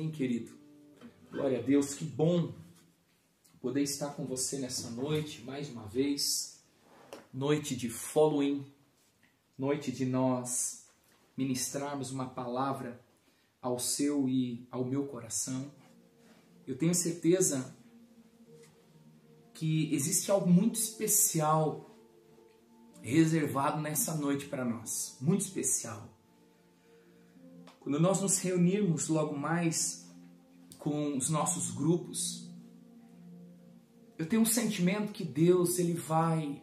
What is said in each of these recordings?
Amém, querido? Glória a Deus, que bom poder estar com você nessa noite, mais uma vez, noite de following, noite de nós ministrarmos uma palavra ao seu e ao meu coração. Eu tenho certeza que existe algo muito especial reservado nessa noite para nós, muito especial. Quando nós nos reunirmos logo mais com os nossos grupos, eu tenho um sentimento que Deus ele vai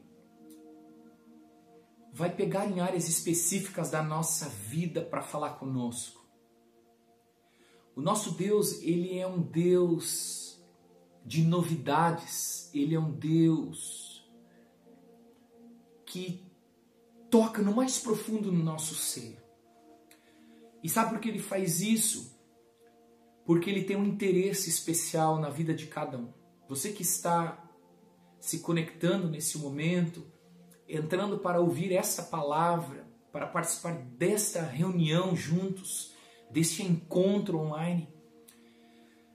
pegar em áreas específicas da nossa vida para falar conosco. O nosso Deus, ele é um Deus de novidades, ele é um Deus que toca no mais profundo no nosso ser. E sabe por que ele faz isso? Porque ele tem um interesse especial na vida de cada um. Você que está se conectando nesse momento, entrando para ouvir essa palavra, para participar desta reunião juntos, deste encontro online,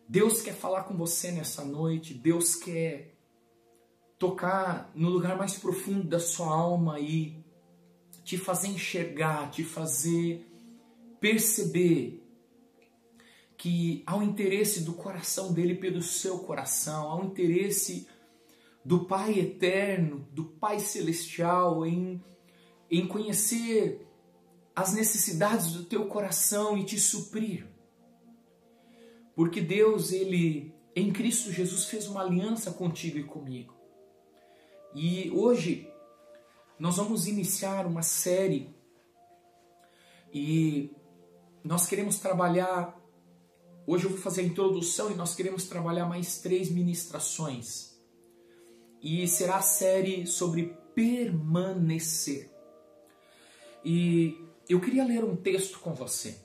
Deus quer falar com você nessa noite, Deus quer tocar no lugar mais profundo da sua alma e te fazer enxergar, te fazer perceber que há um interesse do coração dele pelo seu coração, há um interesse do Pai eterno, do Pai celestial em conhecer as necessidades do teu coração e te suprir. Porque Deus, ele em Cristo Jesus fez uma aliança contigo e comigo. E hoje nós vamos iniciar uma série e nós queremos trabalhar, hoje eu vou fazer a introdução e nós queremos trabalhar mais 3 ministrações. E será a série sobre permanecer. E eu queria ler um texto com você.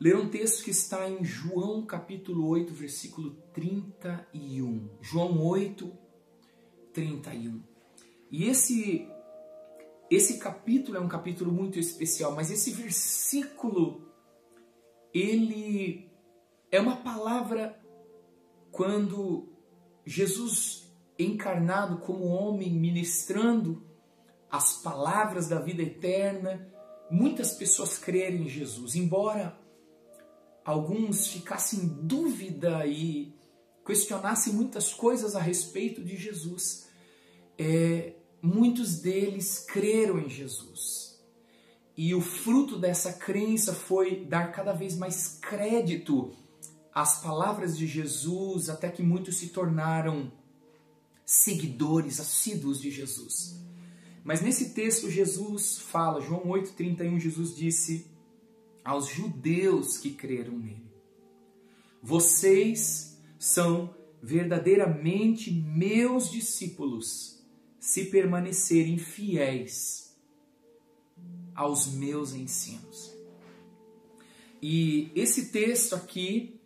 Ler um texto que está em João capítulo 8, versículo 31. João 8, 31. E esse capítulo é um capítulo muito especial, mas esse versículo, ele é uma palavra quando Jesus, encarnado como homem, ministrando as palavras da vida eterna, muitas pessoas creram em Jesus, embora alguns ficassem em dúvida e questionassem muitas coisas a respeito de Jesus. Muitos deles creram em Jesus. E o fruto dessa crença foi dar cada vez mais crédito às palavras de Jesus, até que muitos se tornaram seguidores assíduos de Jesus. Mas nesse texto Jesus fala, João 8,31, Jesus disse aos judeus que creram nele: vocês são verdadeiramente meus discípulos, se permanecerem fiéis aos meus ensinos. E esse texto aqui,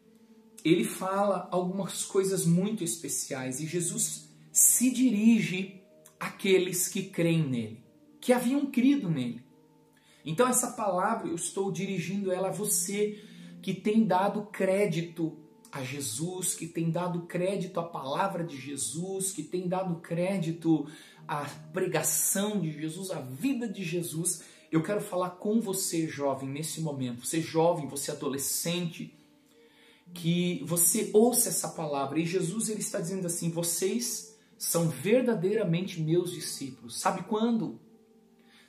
ele fala algumas coisas muito especiais. E Jesus se dirige àqueles que creem nele, que haviam crido nele. Então essa palavra, eu estou dirigindo ela a você que tem dado crédito a Jesus, que tem dado crédito à palavra de Jesus, que tem dado crédito à pregação de Jesus, à vida de Jesus. Eu quero falar com você, jovem, nesse momento. Você jovem, você adolescente, que você ouça essa palavra. E Jesus, ele está dizendo assim: vocês são verdadeiramente meus discípulos. Sabe quando?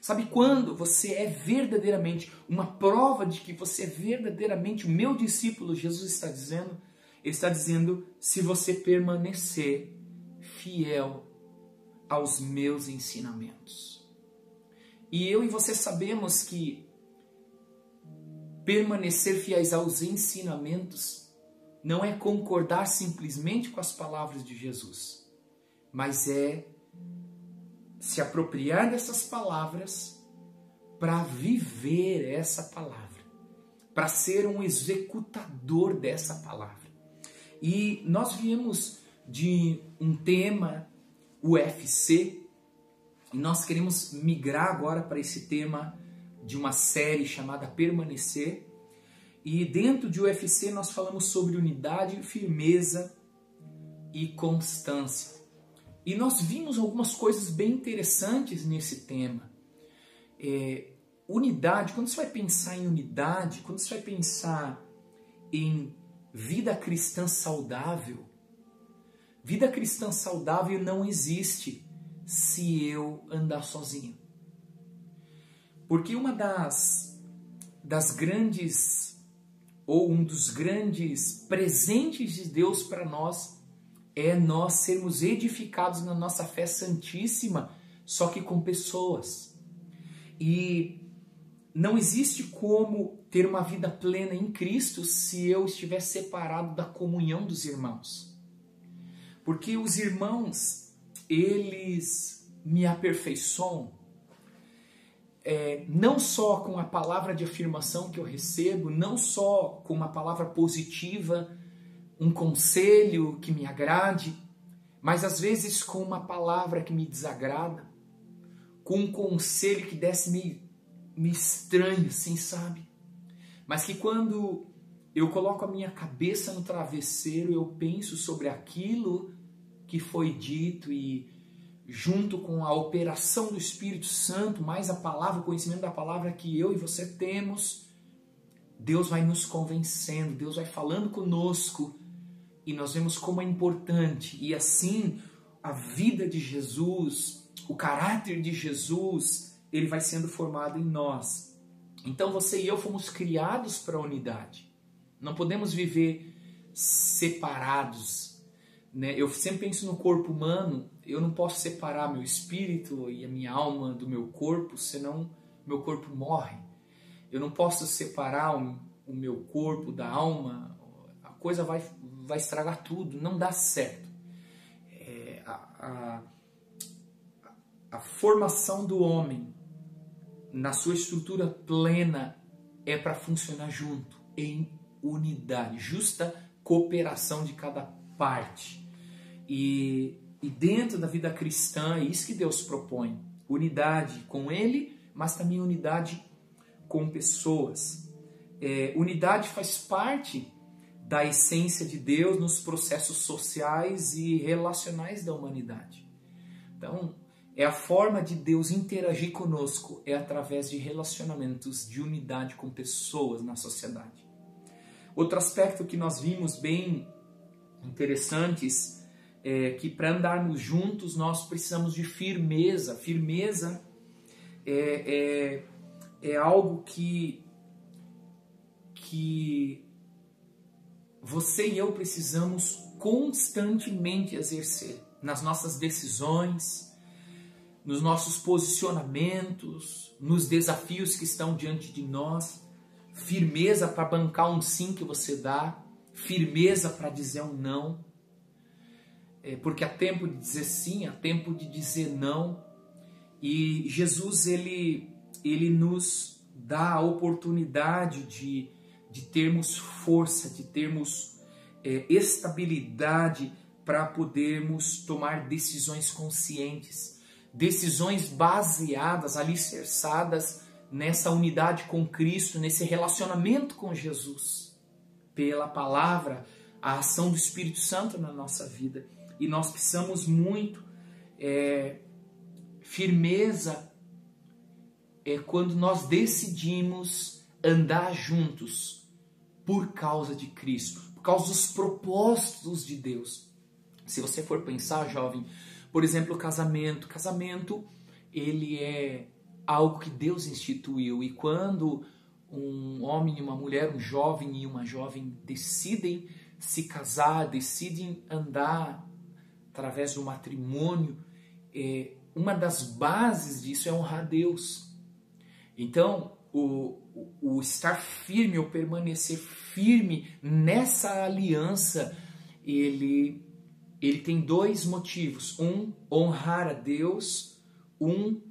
Sabe quando você é verdadeiramente uma prova de que você é verdadeiramente o meu discípulo? Jesus está dizendo, ele está dizendo, se você permanecer fiel aos meus ensinamentos. E eu e você sabemos que permanecer fiéis aos ensinamentos não é concordar simplesmente com as palavras de Jesus, mas é se apropriar dessas palavras para viver essa palavra, para ser um executador dessa palavra. E nós viemos de um tema UFC e nós queremos migrar agora para esse tema de uma série chamada Permanecer. E dentro de UFC nós falamos sobre unidade, firmeza e constância. E nós vimos algumas coisas bem interessantes nesse tema. Unidade, quando você vai pensar em unidade, quando você vai pensar em vida cristã saudável não existe se eu andar sozinho. Porque uma das grandes, ou um dos grandes presentes de Deus para nós é nós sermos edificados na nossa fé santíssima, só que com pessoas. E não existe como ter uma vida plena em Cristo se eu estiver separado da comunhão dos irmãos. Porque os irmãos, eles me aperfeiçoam, não só com a palavra de afirmação que eu recebo, não só com uma palavra positiva, um conselho que me agrade, mas às vezes com uma palavra que me desagrada, com um conselho que desce me estranho, assim, sabe? Mas que quando eu coloco a minha cabeça no travesseiro, eu penso sobre aquilo que foi dito e junto com a operação do Espírito Santo, mais a palavra, o conhecimento da palavra que eu e você temos, Deus vai nos convencendo, Deus vai falando conosco e nós vemos como é importante. E assim, a vida de Jesus, o caráter de Jesus, ele vai sendo formado em nós. Então você e eu fomos criados para a unidade. Não podemos viver separados, né? Eu sempre penso no corpo humano, eu não posso separar meu espírito e a minha alma do meu corpo, senão meu corpo morre. Eu não posso separar o meu corpo da alma, a coisa vai estragar tudo, não dá certo. A formação do homem na sua estrutura plena é para funcionar junto, em unidade, justa cooperação de cada parte. E dentro da vida cristã é isso que Deus propõe, unidade com Ele, mas também unidade com pessoas. Unidade faz parte da essência de Deus nos processos sociais e relacionais da humanidade. Então, é a forma de Deus interagir conosco, é através de relacionamentos de unidade com pessoas na sociedade. Outro aspecto que nós vimos bem interessantes é que para andarmos juntos nós precisamos de firmeza. Firmeza é algo que você e eu precisamos constantemente exercer nas nossas decisões, nos nossos posicionamentos, nos desafios que estão diante de nós. Firmeza para bancar um sim que você dá, firmeza para dizer um não, porque há tempo de dizer sim, há tempo de dizer não. E Jesus ele nos dá a oportunidade de termos força, de termos estabilidade para podermos tomar decisões conscientes, decisões baseadas, alicerçadas nessa unidade com Cristo, nesse relacionamento com Jesus, pela palavra, a ação do Espírito Santo na nossa vida. E nós precisamos muito firmeza quando nós decidimos andar juntos por causa de Cristo, por causa dos propósitos de Deus. Se você for pensar, jovem, por exemplo, o casamento. Casamento, ele é algo que Deus instituiu. E quando um homem e uma mulher, um jovem e uma jovem decidem se casar, decidem andar através do matrimônio, uma das bases disso é honrar Deus. Então, o estar firme, ou permanecer firme nessa aliança, ele tem dois motivos. Um, honrar a Deus. Um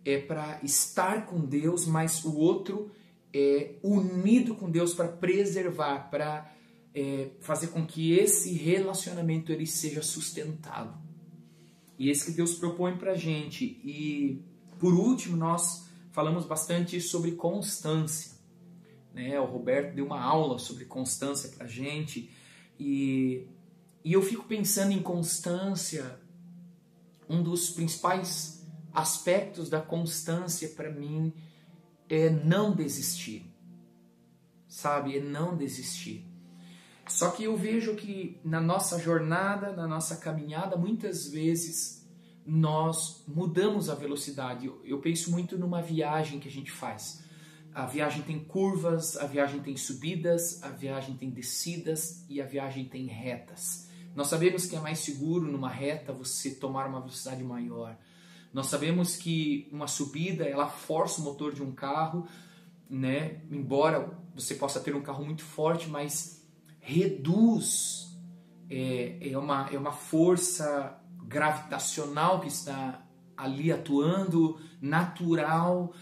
é para estar com Deus, mas o outro é unido com Deus para preservar, para fazer com que esse relacionamento ele seja sustentado. E esse que Deus propõe para a gente. E por último, nós falamos bastante sobre constância. né? O Roberto deu uma aula sobre constância pra gente e eu fico pensando em constância. Um dos principais aspectos da constância para mim é não desistir, sabe? É não desistir. Só que eu vejo que na nossa jornada, na nossa caminhada, muitas vezes nós mudamos a velocidade. Eu penso muito numa viagem que a gente faz. A viagem tem curvas, a viagem tem subidas, a viagem tem descidas e a viagem tem retas. Nós sabemos que é mais seguro numa reta você tomar uma velocidade maior. Nós sabemos que uma subida ela força o motor de um carro, né? Embora você possa ter um carro muito forte, mas reduz, é uma força gravitacional que está ali atuando, natural,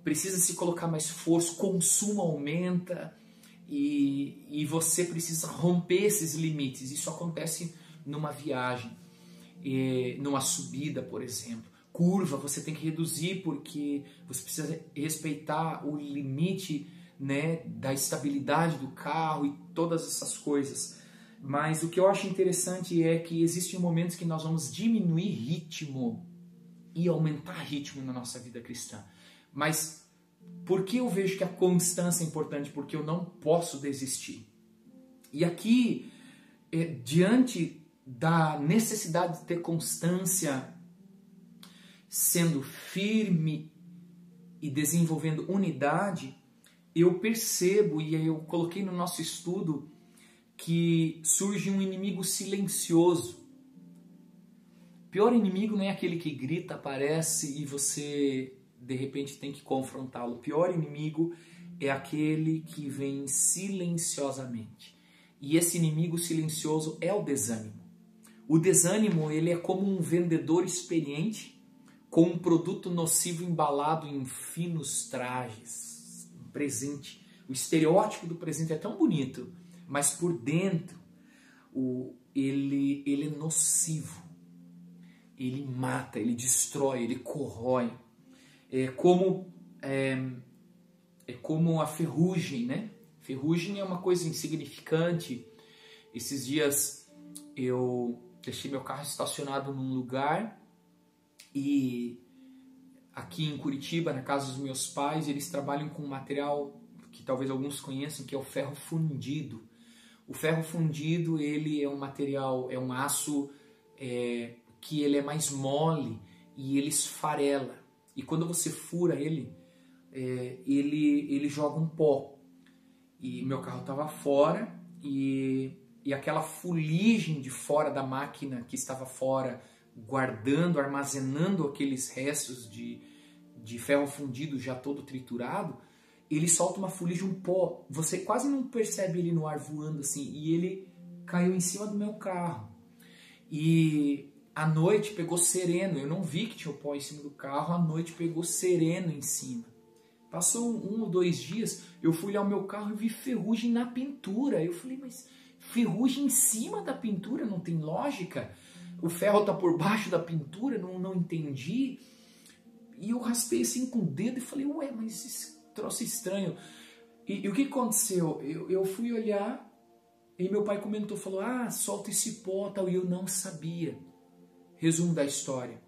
precisa se colocar mais força, o consumo aumenta e você precisa romper esses limites. Isso acontece numa viagem, numa subida, por exemplo. Curva, você tem que reduzir porque você precisa respeitar o limite, né, da estabilidade do carro e todas essas coisas. Mas o que eu acho interessante é que existem momentos que nós vamos diminuir ritmo e aumentar ritmo na nossa vida cristã. Mas por que eu vejo que a constância é importante? Porque eu não posso desistir. E aqui, diante da necessidade de ter constância, sendo firme e desenvolvendo unidade, eu percebo, e eu coloquei no nosso estudo, que surge um inimigo silencioso. O pior inimigo não é aquele que grita, aparece e você de repente tem que confrontá-lo. O pior inimigo é aquele que vem silenciosamente. E esse inimigo silencioso é o desânimo. O desânimo, ele é como um vendedor experiente com um produto nocivo embalado em finos trajes. Um presente. O estereótipo do presente é tão bonito, mas por dentro ele é nocivo. Ele mata, ele destrói, ele corrói. É como a ferrugem, né? Ferrugem é uma coisa insignificante. Esses dias eu deixei meu carro estacionado num lugar e aqui em Curitiba, na casa dos meus pais, eles trabalham com um material que talvez alguns conheçam, que é o ferro fundido. O ferro fundido, ele é um material, é um aço que ele é mais mole e ele esfarela. E quando você fura ele joga um pó. E meu carro estava fora e aquela fuligem de fora da máquina que estava fora, guardando, armazenando aqueles restos de ferro fundido já todo triturado, ele solta uma fuligem, um pó. Você quase não percebe ele no ar voando assim. E ele caiu em cima do meu carro. E à noite pegou sereno. Eu não vi que tinha o pó em cima do carro. À noite pegou sereno em cima. Passou 1 ou 2 dias, eu fui olhar o meu carro e vi ferrugem na pintura. Eu falei, mas ferrugem em cima da pintura? Não tem lógica. O ferro está por baixo da pintura? Não entendi. E eu raspei assim com o dedo e falei, ué, mas esse troço estranho. E o que aconteceu? Eu fui olhar e meu pai comentou, falou, solta esse pó tal. E eu não sabia. Resumo da história.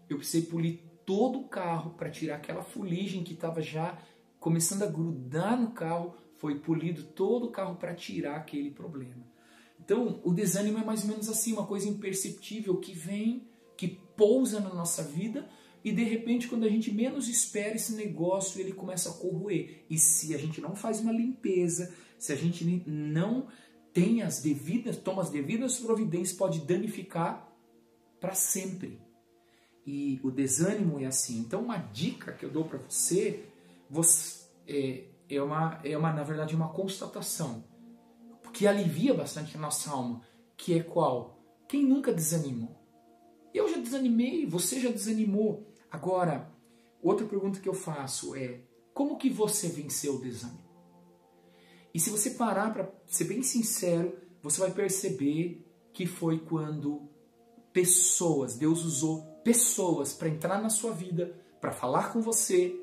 Eu precisei polir todo o carro para tirar aquela fuligem que estava já começando a grudar no carro. Foi polido todo o carro para tirar aquele problema. Então, o desânimo é mais ou menos assim, uma coisa imperceptível que vem, que pousa na nossa vida e de repente, quando a gente menos espera, esse negócio ele começa a corroer. E se a gente não faz uma limpeza, se a gente não tem toma as devidas providências, pode danificar para sempre. E o desânimo é assim. Então, uma dica que eu dou para você na verdade, uma constatação que alivia bastante a nossa alma, que é qual? Quem nunca desanimou? Eu já desanimei, você já desanimou. Agora, outra pergunta que eu faço é, como que você venceu o desânimo? E se você parar para ser bem sincero, você vai perceber que foi quando Deus usou pessoas para entrar na sua vida, para falar com você,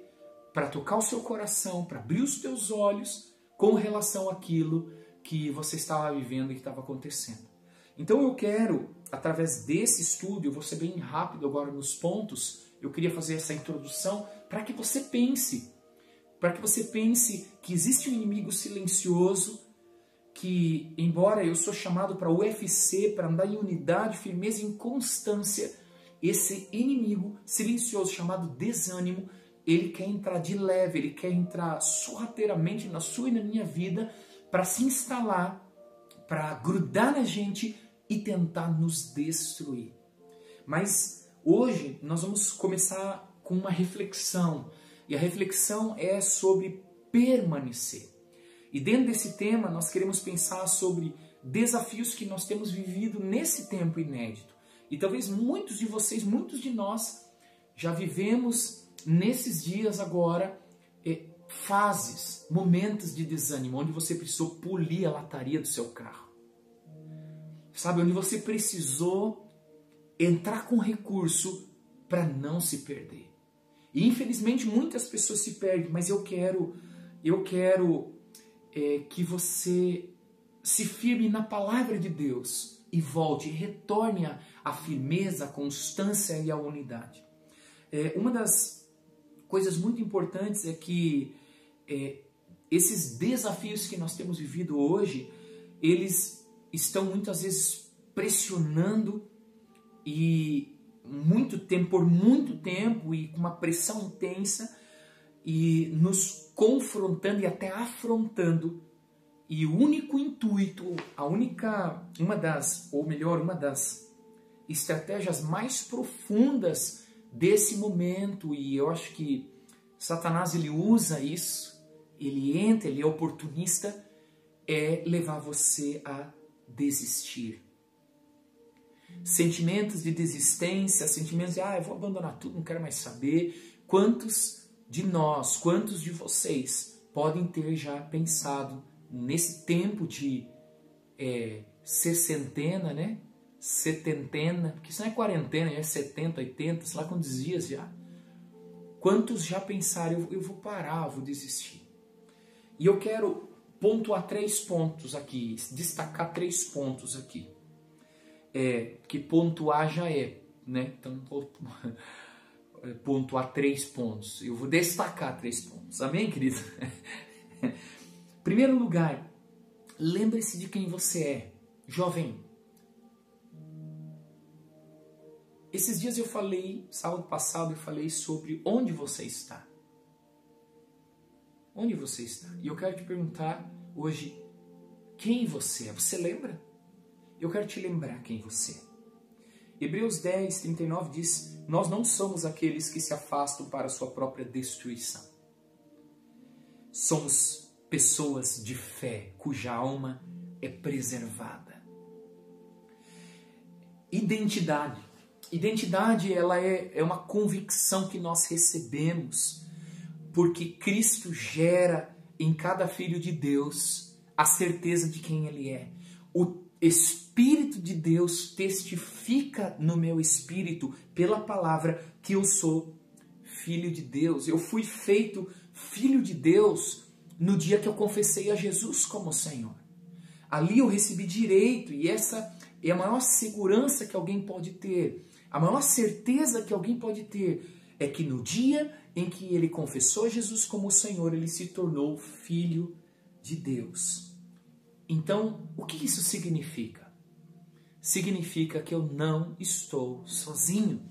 para tocar o seu coração, para abrir os teus olhos, com relação àquilo que você estava vivendo e que estava acontecendo. Então eu quero, através desse estudo, eu vou ser bem rápido agora nos pontos, eu queria fazer essa introdução para que você pense que existe um inimigo silencioso, que embora eu sou chamado para UFC, para andar em unidade, firmeza e inconstância, esse inimigo silencioso chamado desânimo, ele quer entrar de leve, ele quer entrar sorrateiramente na sua e na minha vida para se instalar, para grudar na gente e tentar nos destruir. Mas hoje nós vamos começar com uma reflexão, e a reflexão é sobre permanecer. E dentro desse tema nós queremos pensar sobre desafios que nós temos vivido nesse tempo inédito. E talvez muitos de vocês, muitos de nós já vivemos nesses dias agora fases, momentos de desânimo, onde você precisou polir a lataria do seu carro. Sabe, onde você precisou entrar com recurso para não se perder. E infelizmente muitas pessoas se perdem, mas eu quero que você se firme na palavra de Deus e volte, retorne à firmeza, à constância e à unidade. Uma das coisas muito importantes é que esses desafios que nós temos vivido hoje, eles estão muitas vezes pressionando e por muito tempo e com uma pressão intensa e nos confrontando e até afrontando. E o único intuito, uma das estratégias mais profundas desse momento, e eu acho que Satanás ele usa isso, ele entra, ele é oportunista, é levar você a desistir. Sentimentos de desistência, sentimentos de eu vou abandonar tudo, não quero mais saber. Quantos de nós, quantos de vocês podem ter já pensado nesse tempo de sessentena, né? Setentena, porque isso não é quarentena, é 70, 80, sei lá quantos dias já. Quantos já pensaram, eu vou parar, eu vou desistir? E eu quero pontuar 3 pontos aqui, destacar 3 pontos aqui. Que pontuar já né? Então, vou pontuar 3 pontos. Eu vou destacar 3 pontos. Amém, querido? Primeiro lugar, lembre-se de quem você é. Jovem. Esses dias eu falei, sábado passado eu falei sobre onde você está. Onde você está? E eu quero te perguntar hoje, quem você é? Você lembra? Eu quero te lembrar quem você é. Hebreus 10, 39 diz, nós não somos aqueles que se afastam para a sua própria destruição. Somos pessoas de fé, cuja alma é preservada. Identidade. Identidade, ela é uma convicção que nós recebemos, porque Cristo gera em cada filho de Deus a certeza de quem Ele é. O Espírito de Deus testifica no meu espírito, pela palavra, que eu sou filho de Deus. Eu fui feito filho de Deus no dia que eu confessei a Jesus como Senhor. Ali eu recebi direito, e essa é a maior segurança que alguém pode ter. A maior certeza que alguém pode ter é que no dia em que ele confessou Jesus como Senhor, ele se tornou filho de Deus. Então, o que isso significa? Significa que eu não estou sozinho.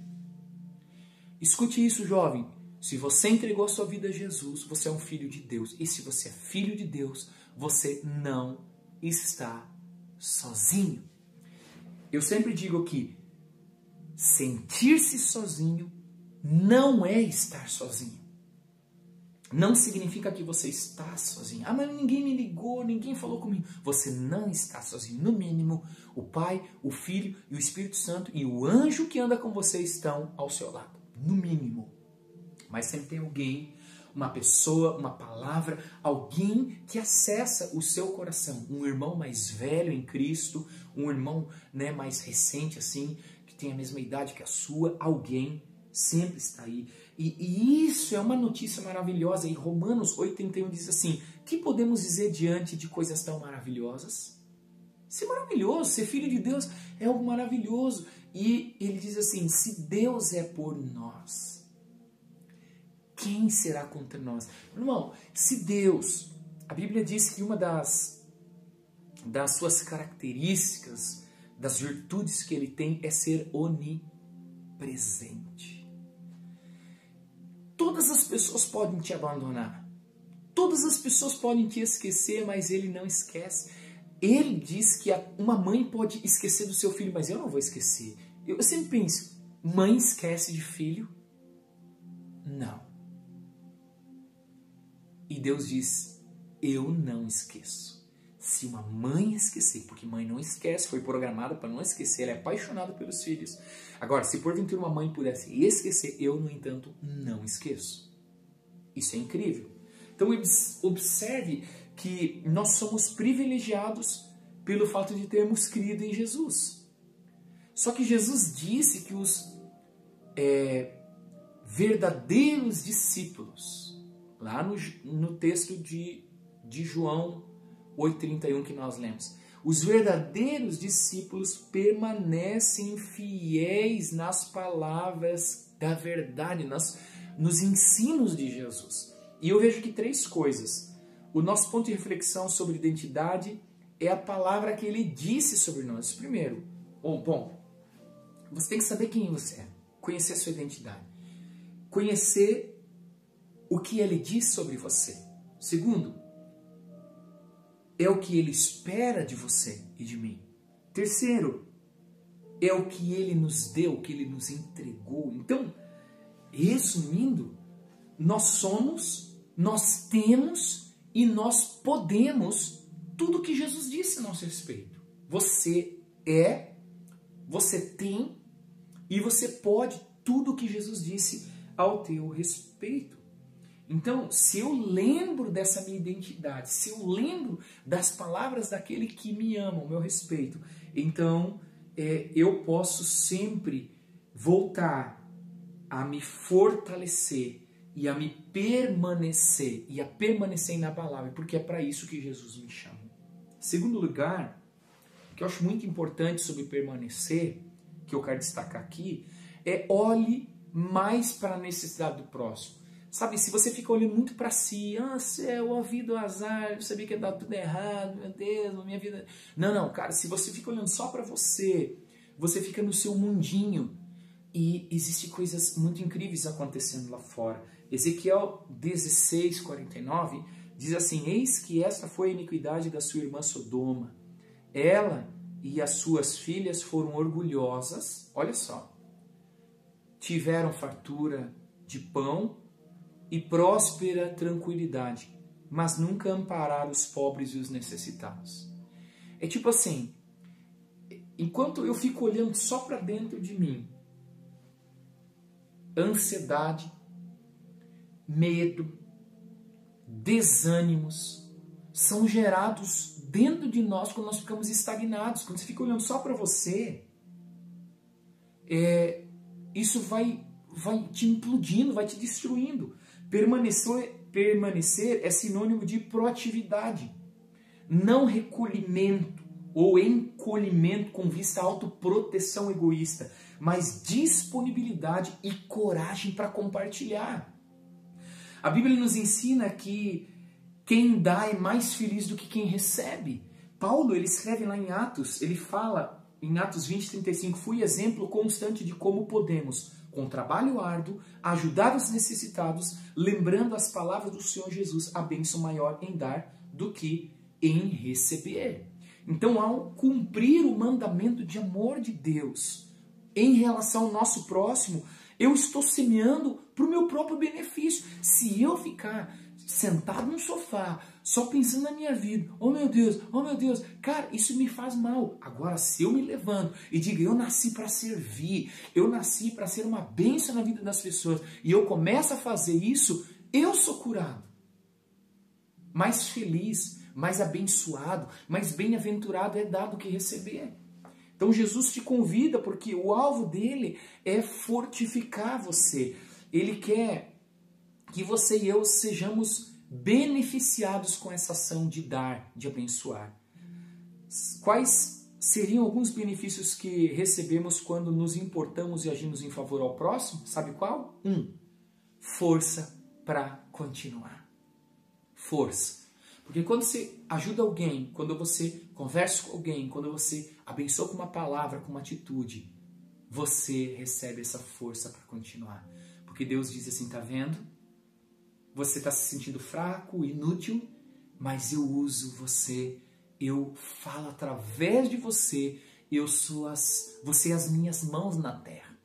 Escute isso, jovem. Se você entregou a sua vida a Jesus, você é um filho de Deus. E se você é filho de Deus, você não está sozinho. Eu sempre digo que sentir-se sozinho não é estar sozinho. Não significa que você está sozinho. Mas ninguém me ligou, ninguém falou comigo. Você não está sozinho. No mínimo, o Pai, o Filho e o Espírito Santo e o anjo que anda com você estão ao seu lado. No mínimo. Mas sempre tem alguém, uma pessoa, uma palavra, alguém que acessa o seu coração. Um irmão mais velho em Cristo, um irmão, né, mais recente assim, que tem a mesma idade que a sua. Alguém sempre está aí. E isso é uma notícia maravilhosa. E Romanos 8,31 diz assim: que podemos dizer diante de coisas tão maravilhosas? Ser maravilhoso, ser filho de Deus é algo maravilhoso. E ele diz assim: se Deus é por nós, quem será contra nós? Irmão, se Deus, a Bíblia diz que uma das suas características, das virtudes que ele tem é ser onipresente. Todas as pessoas podem te abandonar, todas as pessoas podem te esquecer, mas ele não esquece. Ele diz que uma mãe pode esquecer do seu filho, mas eu não vou esquecer. Eu sempre penso, mãe esquece de filho? Não. E Deus diz, eu não esqueço. Se uma mãe esquecer, porque mãe não esquece, foi programada para não esquecer, ela é apaixonada pelos filhos. Agora, se porventura uma mãe pudesse esquecer, eu, no entanto, não esqueço. Isso é incrível. Então, observe que nós somos privilegiados pelo fato de termos crido em Jesus. Só que Jesus disse que os verdadeiros discípulos, lá no texto de João 8,31 que nós lemos, os verdadeiros discípulos permanecem fiéis nas palavras da verdade, nos ensinos de Jesus. E eu vejo que 3 coisas. O nosso ponto de reflexão sobre identidade é a palavra que ele disse sobre nós. Primeiro, você tem que saber quem você é, conhecer a sua identidade, conhecer o que ele diz sobre você. Segundo, é o que ele espera de você e de mim. Terceiro, é o que ele nos deu, o que ele nos entregou. Então, resumindo, nós somos, nós temos e nós podemos tudo o que Jesus disse a nosso respeito. Você é, você tem e você pode tudo o que Jesus disse ao teu respeito. Então, se eu lembro dessa minha identidade, se eu lembro das palavras daquele que me ama, ao meu respeito, então eu posso sempre voltar a me fortalecer e a me permanecer, na palavra, porque é para isso que Jesus me chama. Segundo lugar, que eu acho muito importante sobre permanecer, que eu quero destacar aqui, é olhe mais para a necessidade do próximo. Sabe, se você fica olhando muito para si, céu, a vida, o azar, eu sabia que ia dar tudo errado, meu Deus, minha vida... Não, cara, se você fica olhando só para você, você fica no seu mundinho e existem coisas muito incríveis acontecendo lá fora. Ezequiel 16:49 diz assim: eis que esta foi a iniquidade da sua irmã Sodoma. Ela e as suas filhas foram orgulhosas, olha só, tiveram fartura de pão e próspera tranquilidade, mas nunca ampararam os pobres e os necessitados. É tipo assim, enquanto eu fico olhando só para dentro de mim, ansiedade, medo, desânimos são gerados dentro de nós quando nós ficamos estagnados. Quando você fica olhando só para você, isso vai te implodindo, vai te destruindo. Permanecer é sinônimo de proatividade, não recolhimento ou encolhimento com vista à autoproteção egoísta, mas disponibilidade e coragem para compartilhar. A Bíblia nos ensina que quem dá é mais feliz do que quem recebe. Paulo, ele escreve lá em Atos, ele fala em Atos 20:35, fui exemplo constante de como podemos, com trabalho árduo, ajudar os necessitados, lembrando as palavras do Senhor Jesus, a bênção maior em dar do que em receber. Então, ao cumprir o mandamento de amor de Deus em relação ao nosso próximo, eu estou semeando para o meu próprio benefício. Se eu ficar sentado no sofá, só pensando na minha vida, oh meu Deus, cara, isso me faz mal. Agora, se eu me levanto e digo, eu nasci para servir, eu nasci para ser uma bênção na vida das pessoas, e eu começo a fazer isso, eu sou curado. Mais feliz, mais abençoado, mais bem-aventurado é dar do que receber. Então Jesus te convida porque o alvo dele é fortificar você. Ele quer que você e eu sejamos beneficiados com essa ação de dar, de abençoar. Quais seriam alguns benefícios que recebemos quando nos importamos e agimos em favor ao próximo? Sabe qual? 1. Força para continuar. Força. Porque quando você ajuda alguém, quando você conversa com alguém, quando você abençoa com uma palavra, com uma atitude, você recebe essa força para continuar. Porque Deus diz assim, tá vendo? Você está se sentindo fraco, inútil, mas eu uso você, eu falo através de você, você é as minhas mãos na terra.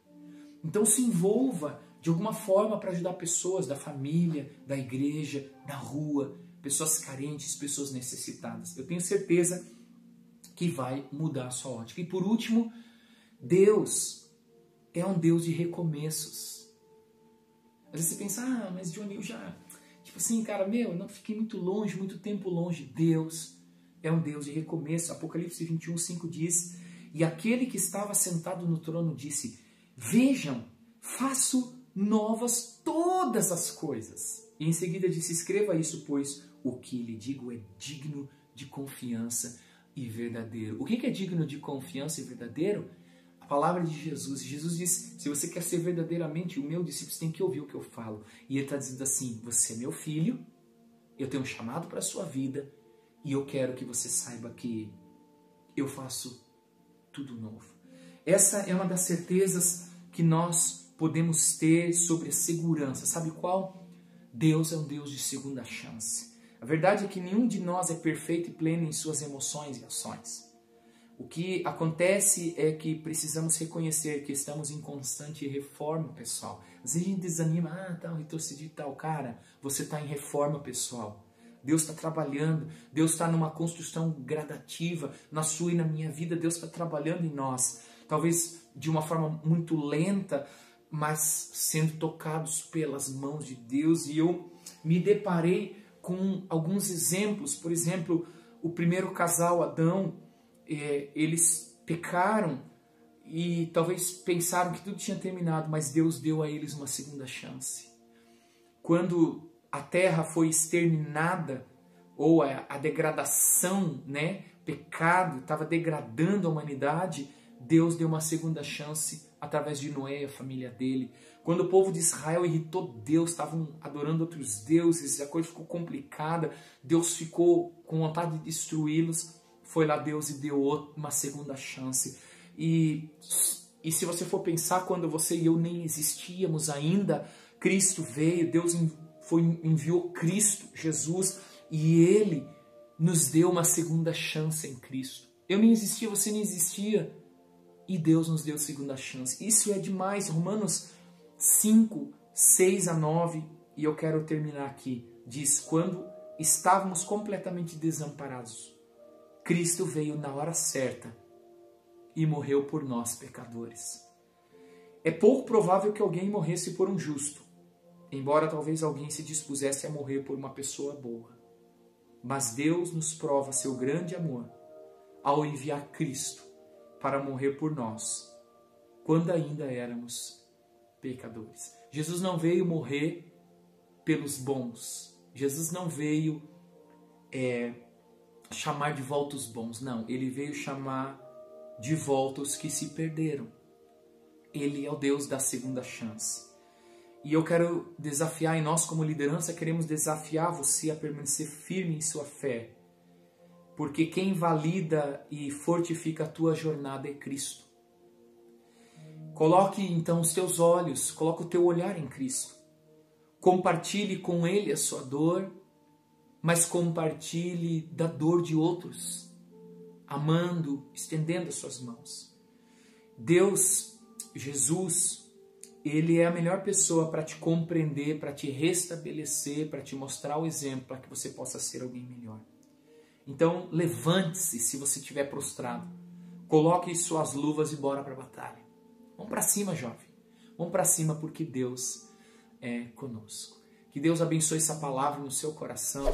Então se envolva de alguma forma para ajudar pessoas da família, da igreja, da rua, pessoas carentes, pessoas necessitadas. Eu tenho certeza que vai mudar a sua ótica. E por último, Deus é um Deus de recomeços. Às vezes você pensa, mas Johnny, eu já... Tipo assim, cara, não fiquei muito longe, muito tempo longe. Deus é um Deus de recomeço. Apocalipse 21, 5 diz, e aquele que estava sentado no trono disse, vejam, faço novas todas as coisas. E em seguida disse, escreva isso, pois o que lhe digo é digno de confiança e verdadeiro. O que é digno de confiança e verdadeiro? A palavra de Jesus. Jesus diz, se você quer ser verdadeiramente o meu discípulo, você tem que ouvir o que eu falo. E ele está dizendo assim, você é meu filho, eu tenho um chamado para a sua vida e eu quero que você saiba que eu faço tudo novo. Essa é uma das certezas que nós podemos ter sobre a segurança. Sabe qual? Deus é um Deus de segunda chance. A verdade é que nenhum de nós é perfeito e pleno em suas emoções e ações. O que acontece é que precisamos reconhecer que estamos em constante reforma, pessoal. Às vezes a gente desanima, retrocedi e tal. Cara, você está em reforma, pessoal. Deus está trabalhando, Deus está numa construção gradativa na sua e na minha vida. Deus está trabalhando em nós. Talvez de uma forma muito lenta, mas sendo tocados pelas mãos de Deus. E eu me deparei com alguns exemplos. Por exemplo, o primeiro casal, Adão, eles pecaram e talvez pensaram que tudo tinha terminado, mas Deus deu a eles uma segunda chance. Quando a terra foi exterminada, ou a degradação, pecado estava degradando a humanidade, Deus deu uma segunda chance através de Noé e a família dele. Quando o povo de Israel irritou Deus, estavam adorando outros deuses, a coisa ficou complicada, Deus ficou com vontade de destruí-los. Foi lá Deus e deu uma segunda chance. E se você for pensar, quando você e eu nem existíamos ainda, Cristo veio, Deus enviou Cristo, Jesus, e Ele nos deu uma segunda chance em Cristo. Eu nem existia, você nem existia, e Deus nos deu segunda chance. Isso é demais. Romanos 5, 6 a 9, e eu quero terminar aqui, diz, quando estávamos completamente desamparados, Cristo veio na hora certa e morreu por nós, pecadores. É pouco provável que alguém morresse por um justo, embora talvez alguém se dispusesse a morrer por uma pessoa boa. Mas Deus nos prova seu grande amor ao enviar Cristo para morrer por nós, quando ainda éramos pecadores. Jesus não veio morrer pelos bons. Jesus não veio chamar de volta os bons, não. Ele veio chamar de volta os que se perderam. Ele é o Deus da segunda chance. E eu quero desafiar, e nós como liderança queremos desafiar você a permanecer firme em sua fé. Porque quem valida e fortifica a tua jornada é Cristo. Coloque então os teus olhos, coloque o teu olhar em Cristo. Compartilhe com Ele a sua dor, mas compartilhe da dor de outros, amando, estendendo as suas mãos. Deus, Jesus, Ele é a melhor pessoa para te compreender, para te restabelecer, para te mostrar o exemplo, para que você possa ser alguém melhor. Então, levante-se se você estiver prostrado. Coloque suas luvas e bora para a batalha. Vamos para cima, jovem. Vamos para cima porque Deus é conosco. Que Deus abençoe essa palavra no seu coração.